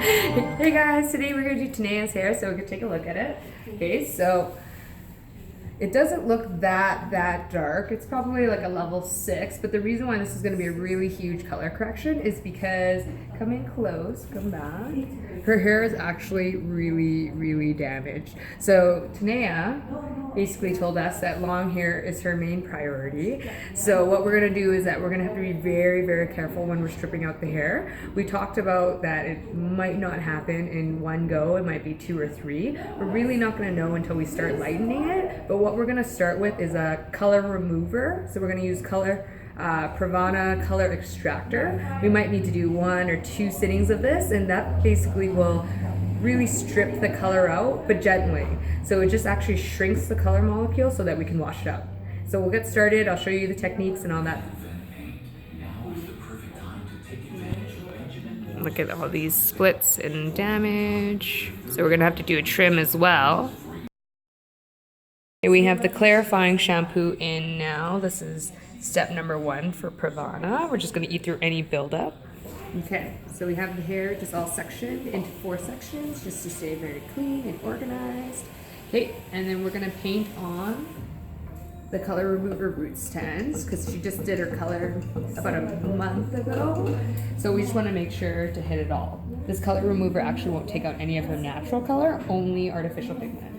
Hey guys, today we're going to do Tanaya's hair, so we're going to take a look at it. Okay, so it doesn't look that dark. It's probably like a level 6, but the reason why this is going to be a really huge color correction is because, come in close, come back, her hair is actually really damaged. So Tanaya basically told us that long hair is her main priority. So what we're going to do is that we're going to have to be very careful when we're stripping out the hair. We talked about that it might not happen in one go, it might be 2 or 3. We're really not going to know until we start lightening it, but what we're going to start with is a color remover. So we're going to use pravana color extractor. We might need to do 1 or 2 sittings of this, and that basically will really strip the color out, but gently. So it just actually shrinks the color molecule so that we can wash it out. So we'll get started. I'll show you the techniques and all that. Look at all these splits and damage. So we're gonna have to do a trim as well. We have the clarifying shampoo in now. This is step number 1 for pravana. We're just gonna eat through any buildup. Okay, so we have the hair just all sectioned into 4 sections just to stay very clean and organized. Okay, and then we're gonna paint on the color remover roots tends because she just did her color about a month ago. So we just want to make sure to hit it all. This color remover actually won't take out any of her natural color, only artificial pigment.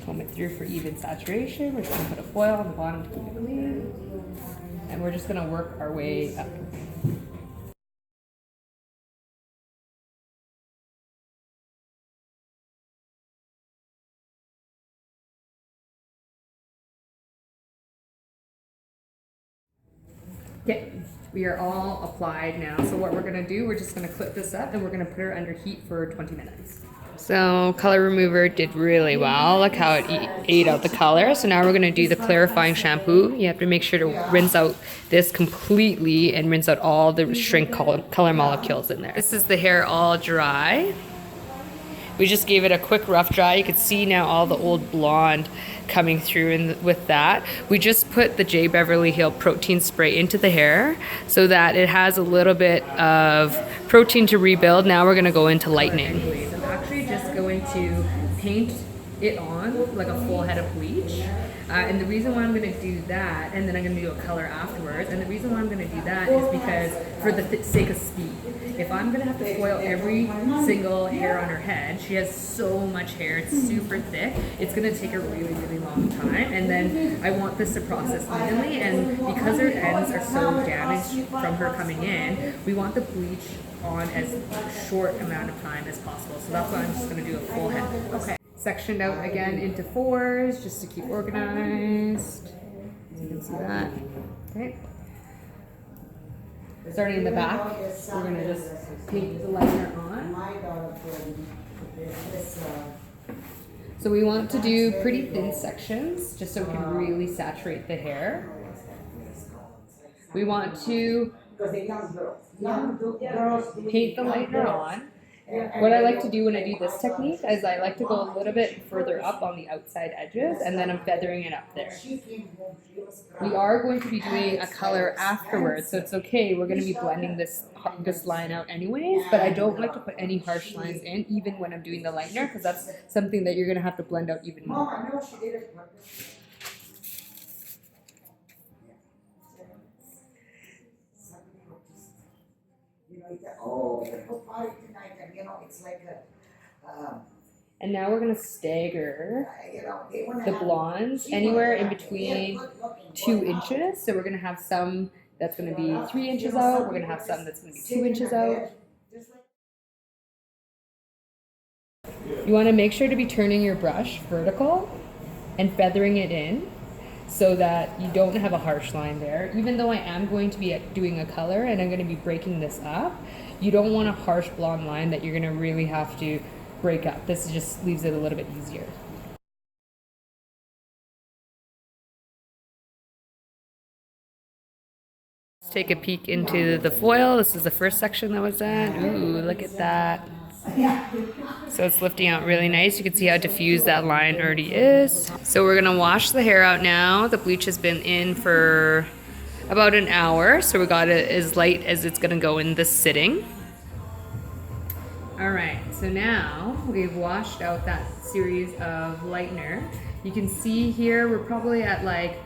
Comb it through for even saturation. We're just going to put a foil on the bottom to keep it clean. And we're just going to work our way up. Okay, we are all applied now. So what we're going to do, we're just going to clip this up and we're going to put her under heat for 20 minutes. So color remover did really well. Look how it ate out the color. So now we're going to do the clarifying shampoo. You have to make sure to rinse out this completely and rinse out all the shrink color molecules in there. This is the hair all dry. We just gave it a quick rough dry. You can see now all the old blonde coming through with that. We just put the Beverly Hill protein spray into the hair so that it has a little bit of protein to rebuild. Now we're going to go into lightening. I'm actually just going to paint it on like a full head of bleach. And the reason why I'm going to do that, and then I'm going to do a color afterwards, and the reason why I'm going to do that is because for the sake of speed. If I'm going to have to foil every single hair on her head, she has so much hair, it's super thick, it's going to take a really long time, and then I want this to process evenly, and because her ends are so damaged from her coming in, we want the bleach on as short amount of time as possible. So that's why I'm just going to do a full head. Okay. Sectioned out again into 4s just to keep organized. So you can see that. Okay. Starting in the back, we're going to just paint the liner on. So we want to do pretty thin sections just so we can really saturate the hair. We want to paint the lightener on. What I like to do when I do this technique is I like to go a little bit further up on the outside edges and then I'm feathering it up there. We are going to be doing a color afterwards, so it's okay. We're going to be blending this line out anyways, but I don't like to put any harsh lines in even when I'm doing the lightener because that's something that you're going to have to blend out even more. And now we're going to stagger the blondes anywhere in between 2 inches. So we're going to have some that's going to be 3 inches out. We're going to have some that's going to be 2 inches out. You want to make sure to be turning your brush vertical and feathering it in so that you don't have a harsh line there. Even though I am going to be doing a color and I'm going to be breaking this up, you don't want a harsh blonde line that you're going to really have to break up. This just leaves it a little bit easier. Let's take a peek into the foil. This is the first section that was done. Ooh, look at that. So it's lifting out really nice. You can see how diffused that line already is. So we're gonna wash the hair out now. The bleach has been in for about an hour, so we got it as light as it's gonna go in the sitting. All right, so now we've washed out that series of lightener. You can see here we're probably at like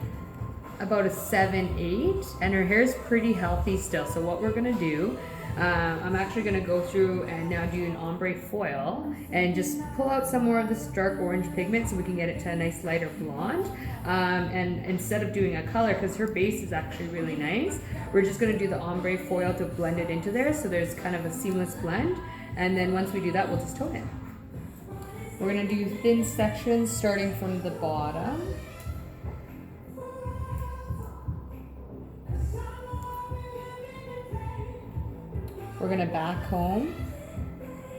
about a 7-8, and her hair is pretty healthy still. So what we're gonna do, I'm actually gonna go through and now do an ombre foil and just pull out some more of this dark orange pigment so we can get it to a nice lighter blonde. And instead of doing a color, because her base is actually really nice, we're just gonna do the ombre foil to blend it into there so there's kind of a seamless blend. And then once we do that, we'll just tone it. We're gonna do thin sections starting from the bottom. We're gonna back comb.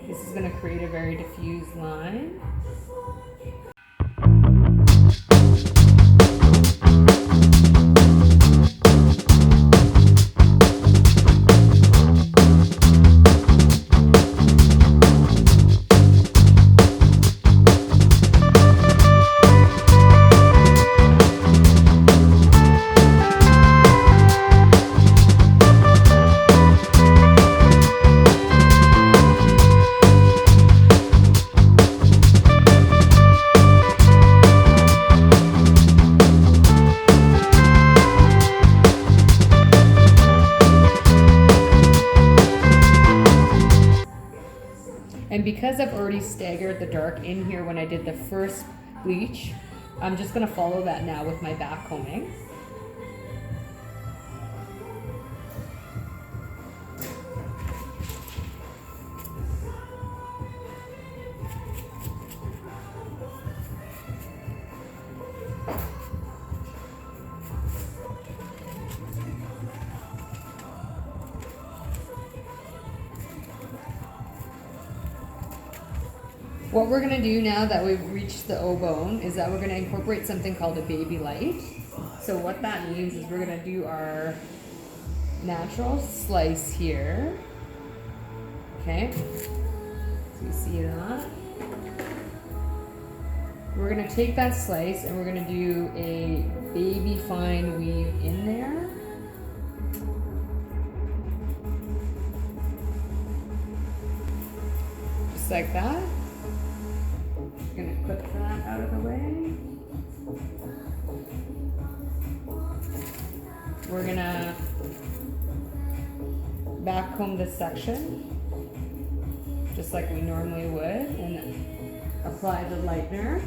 This is gonna create a very diffused line. And because I've already staggered the dark in here when I did the first bleach, I'm just gonna follow that now with my back combing. What we're gonna do now that we've reached the O-bone is that we're gonna incorporate something called a baby light. So what that means is we're gonna do our natural slice here. Okay, so you see that? We're gonna take that slice and we're gonna do a baby fine weave in there. Just like that. I'm gonna clip that out of the way. We're gonna back comb this section just like we normally would and apply the lightener.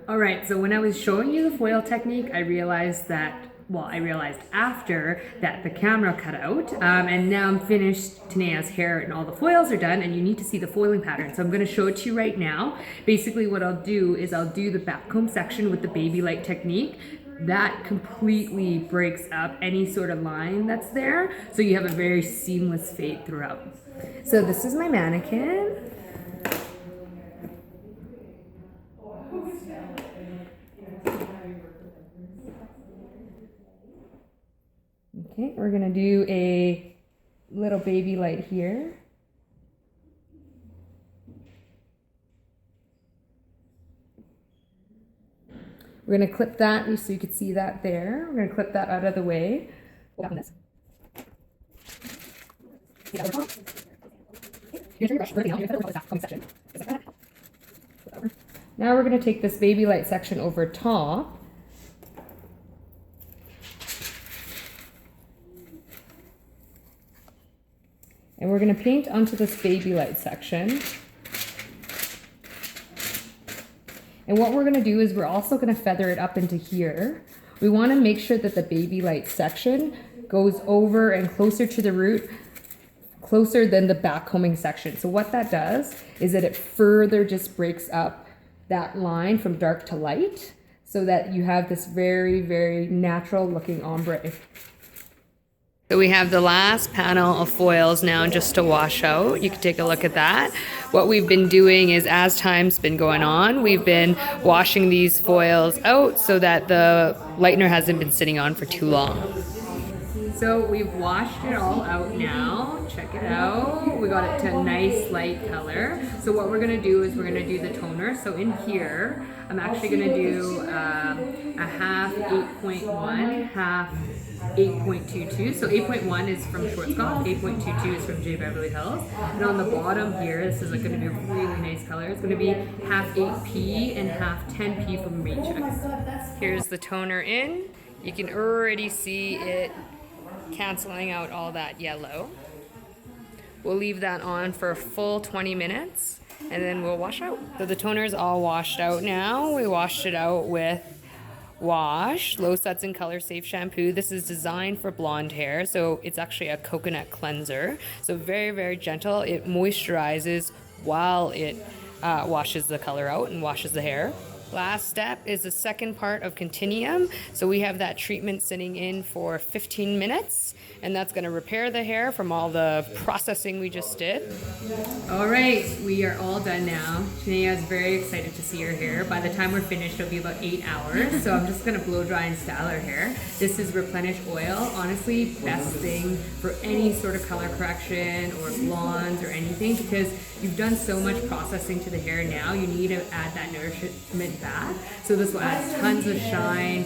All right, so when I was showing you the foil technique, I realized after that the camera cut out, and now I'm finished Tanaya's hair and all the foils are done, and you need to see the foiling pattern. So I'm gonna show it to you right now. Basically what I'll do is I'll do the back comb section with the baby light technique. That completely breaks up any sort of line that's there, so you have a very seamless fade throughout. So this is my mannequin. Okay, we're gonna do a little baby light here. We're gonna clip that so you can see that there. We're gonna clip that out of the way. Now we're gonna take this baby light section over top. And we're gonna paint onto this baby light section. And what we're gonna do is we're also gonna feather it up into here. We wanna make sure that the baby light section goes over and closer to the root, closer than the back combing section. So what that does is that it further just breaks up that line from dark to light so that you have this very, very natural looking ombre. So we have the last panel of foils now just to wash out. You can take a look at that. What we've been doing is, as time's been going on, we've been washing these foils out so that the lightener hasn't been sitting on for too long. So we've washed it all out now. Check it out. We got it to a nice light color. So what we're gonna do is we're gonna do the toner. So in here, I'm actually gonna do a half 8.1, half 8.22. So 8.1 is from Schwarzkopf, 8.22 is from Beverly Hills. And on the bottom here, this is like going to be a really nice color. It's going to be half 8p and half 10p from Matrix. Here's the toner in. You can already see it canceling out all that yellow. We'll leave that on for a full 20 minutes and then we'll wash out. So the toner is all washed out now. We washed it out with Wash Low Suds and Color Safe shampoo. This is designed for blonde hair, so it's actually a coconut cleanser. So very, very gentle. It moisturizes while it washes the color out and washes the hair. Last step is the second part of continiuum. So we have that treatment sitting in for 15 minutes, and that's going to repair the hair from all the processing we just did. All right, we are all done now. Tenaya is very excited to see her hair. By the time we're finished, it'll be about 8 hours. So I'm just going to blow dry and style her hair. This is Replenish Oil. Honestly, best thing for any sort of color correction or blondes or anything, because you've done so much processing to the hair now. You need to add that nourishment back. So this will add tons of shine.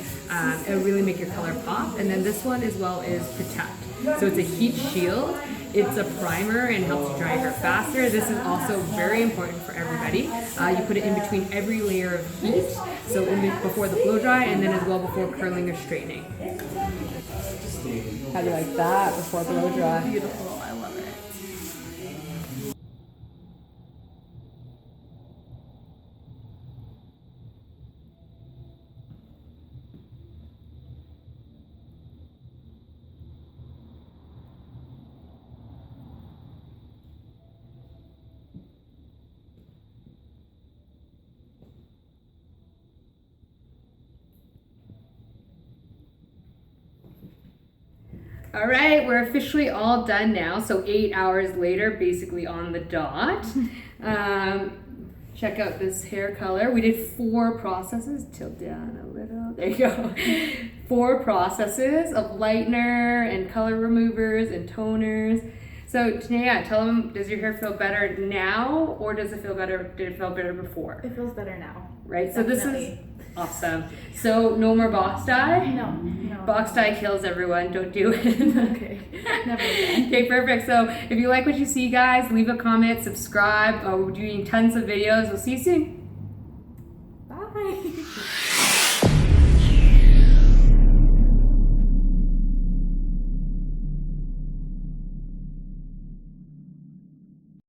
It'll really make your color pop. And then this one as well is Protect. So it's a heat shield. It's a primer and helps you dry hair faster. This is also very important for everybody. You put it in between every layer of heat. So before the blow dry and then as well before curling or straightening. How do you like that before blow dry? Beautiful, I love it. All right, we're officially all done now. So 8 hours later, basically on the dot. Check out this hair color. We did 4 processes. Tilt down a little. There you go. 4 processes of lightener and color removers and toners. So Tenaya, tell them, does your hair feel better now, or does it feel better? Did it feel better before? It feels better now. Right. Definitely. So this is awesome. So no more box dye. No. Box dye kills everyone. Don't do it. Okay. Never again. Okay, perfect. So if you like what you see, guys, leave a comment, subscribe. We're doing tons of videos. We'll see you soon. Bye.